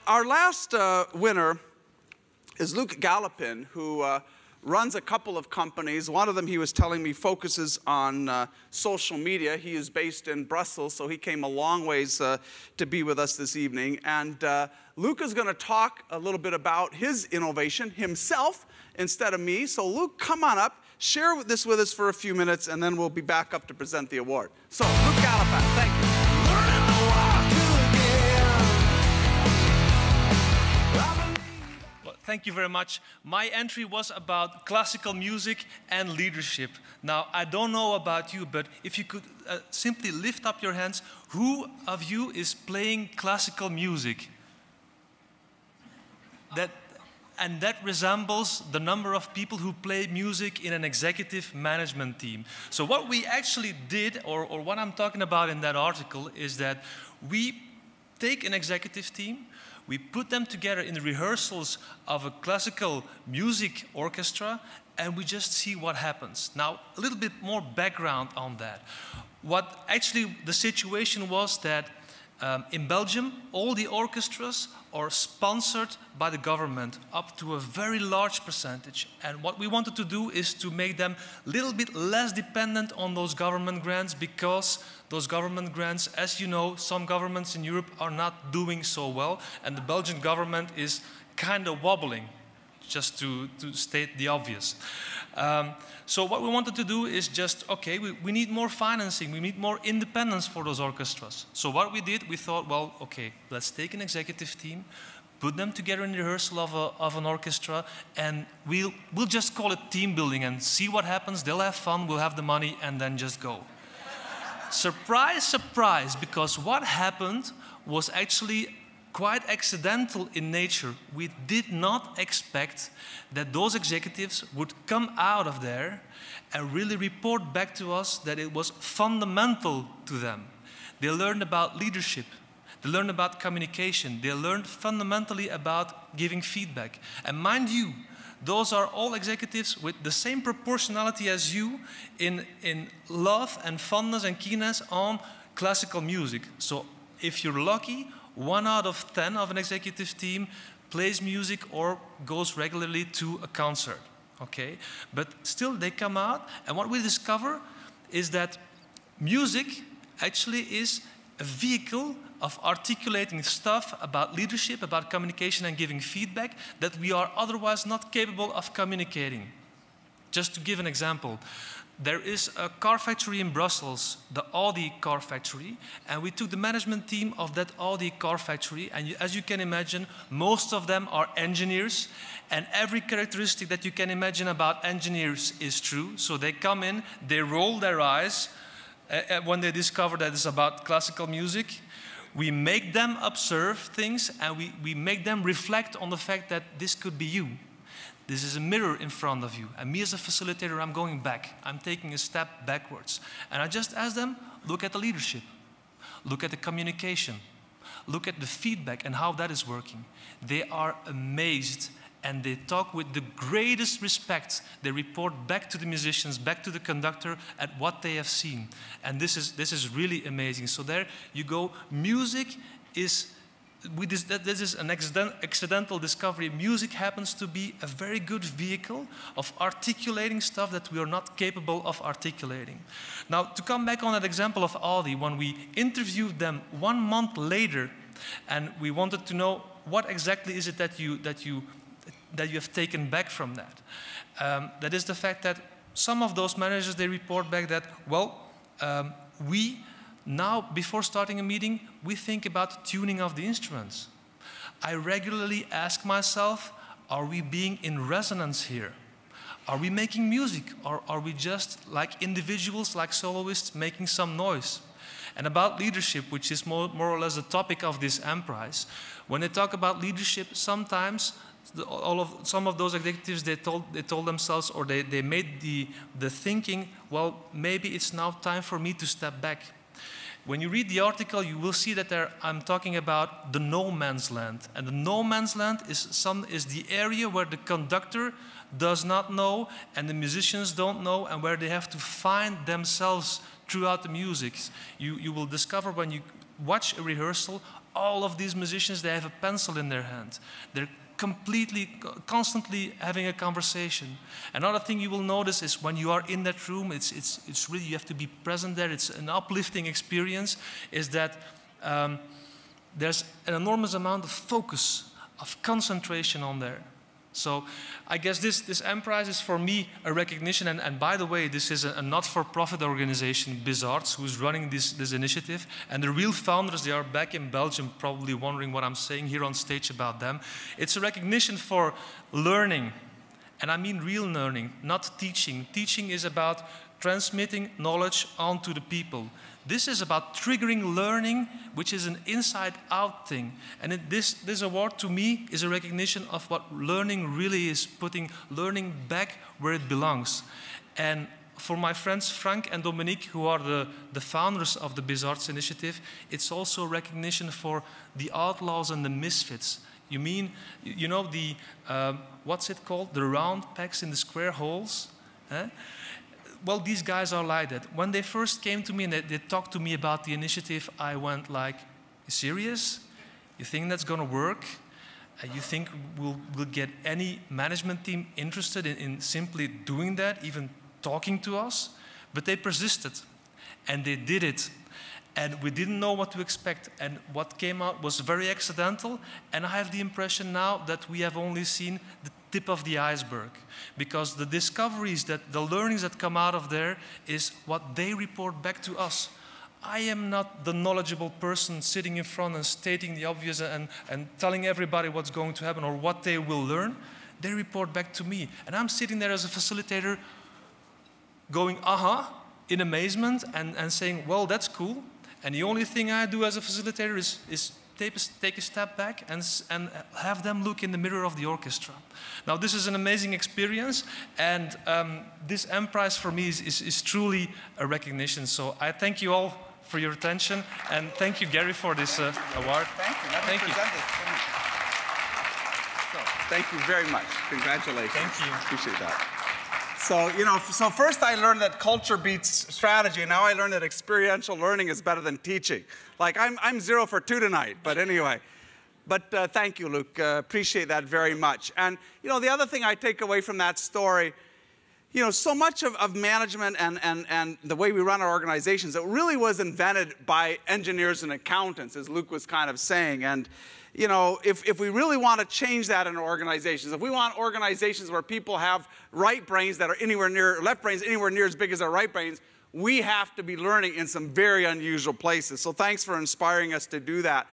Our last winner is Luc Galoppin, who runs a couple of companies. One of them, he was telling me, focuses on social media. He is based in Brussels, so he came a long ways to be with us this evening. And Luc is going to talk a little bit about his innovation himself instead of me. So Luc, come on up, share this with us for a few minutes, and then we'll be back up to present the award. So, Luc Galoppin, thank you. Thank you very much. My entry was about classical music and leadership. Now, I don't know about you, but if you could simply lift up your hands, who of you is playing classical music? That resembles the number of people who play music in an executive management team. So what we actually did, or what I'm talking about in that article, is that we take an executive team, we put them together in the rehearsals of a classical music orchestra, and we just see what happens. Now, a little bit more background on that. What actually the situation was that in Belgium, all the orchestras are sponsored by the government up to a very large percentage. And what we wanted to do is to make them a little bit less dependent on those government grants, because those government grants, as you know, some governments in Europe are not doing so well, and the Belgian government is kind of wobbling, just to state the obvious. So what we wanted to do is just, okay, we need more financing, we need more independence for those orchestras. So what we did, we thought, well, okay, let's take an executive team, put them together in the rehearsal of an orchestra, and we'll just call it team building and see what happens. They'll have fun, we'll have the money, and then just go. Surprise, surprise, because what happened was actually quite accidental in nature. We did not expect that those executives would come out of there and really report back to us that it was fundamental to them. They learned about leadership. They learned about communication. They learned fundamentally about giving feedback. And mind you, those are all executives with the same proportionality as you in love and fondness and keenness on classical music. So if you're lucky, 1 out of 10 of an executive team plays music or goes regularly to a concert, okay? But still, they come out, and what we discover is that music actually is a vehicle of articulating stuff about leadership, about communication and giving feedback that we are otherwise not capable of communicating. Just to give an example, there is a car factory in Brussels, the Audi car factory, and we took the management team of that Audi car factory, and as you can imagine, most of them are engineers, and every characteristic that you can imagine about engineers is true. So they come in, they roll their eyes when they discover that it's about classical music. We make them observe things, and we make them reflect on the fact that this could be you. This is a mirror in front of you. And me as a facilitator, I'm going back. I'm taking a step backwards. And I just ask them, look at the leadership. Look at the communication. Look at the feedback and how that is working. They are amazed, and they talk with the greatest respect. They report back to the musicians, back to the conductor at what they have seen. And this is really amazing. So there you go. Music is... This is an accidental discovery. Music happens to be a very good vehicle of articulating stuff that we are not capable of articulating. Now, to come back on that example of Audi, when we interviewed them 1 month later, and we wanted to know what exactly is it that you have taken back from that. That is the fact that some of those managers, they report back that, well, now, before starting a meeting, we think about tuning of the instruments. I regularly ask myself, are we being in resonance here? Are we making music? Or are we just like individuals, like soloists, making some noise? And about leadership, which is more or less the topic of this Prize, when they talk about leadership, sometimes some of those executives, they told themselves, or they made the thinking, well, maybe it's now time for me to step back. When you read the article, you will see that I'm talking about the no man's land. And the no man's land is the area where the conductor does not know and the musicians don't know, and where they have to find themselves throughout the music. You will discover when you watch a rehearsal, all of these musicians, they have a pencil in their hand. They're constantly having a conversation. Another thing you will notice is when you are in that room, it's really, you have to be present there. It's an uplifting experience, is that there's an enormous amount of focus, of concentration on there. So I guess this M-Prize is for me a recognition, and by the way, this is a not-for-profit organization, BiZZarts, who's running this initiative, and the real founders, they are back in Belgium, probably wondering what I'm saying here on stage about them. It's a recognition for learning, and I mean real learning, not teaching. Teaching is about transmitting knowledge onto the people. This is about triggering learning, which is an inside-out thing. And this award, to me, is a recognition of what learning really is, putting learning back where it belongs. And for my friends Frank and Dominique, who are the founders of the BiZZarts initiative, it's also a recognition for the outlaws and the misfits. You mean, you know, the, what's it called? The round pegs in the square holes? Eh? Well, these guys are like that. When they first came to me and they talked to me about the initiative, I went like, you serious? You think that's going to work? You think we'll get any management team interested in simply doing that, even talking to us? But they persisted, and they did it. And we didn't know what to expect. And what came out was very accidental. And I have the impression now that we have only seen the tip of the iceberg. Because the discoveries, the learnings that come out of there is what they report back to us. I am not the knowledgeable person sitting in front and stating the obvious and telling everybody what's going to happen or what they will learn. They report back to me. And I'm sitting there as a facilitator going, in amazement and saying, well, that's cool. And the only thing I do as a facilitator is take a step back and have them look in the mirror of the orchestra. Now, this is an amazing experience, and this M-Prize for me is truly a recognition. So I thank you all for your attention, and thank you, Gary, for this award. Thank you. Thank you. Thank you very much. Congratulations. Thank you. Appreciate that. So, you know, so first I learned that culture beats strategy, and now I learned that experiential learning is better than teaching. Like, I'm 0 for 2 tonight, but anyway. But thank you, Luc. Appreciate that very much. And, you know, the other thing I take away from that story, you know, so much of management and the way we run our organizations, it really was invented by engineers and accountants, as Luc was kind of saying. And, you know, if we really want to change that in our organizations, if we want organizations where people have right brains that are anywhere near, left brains anywhere near as big as our right brains, we have to be learning in some very unusual places. So thanks for inspiring us to do that.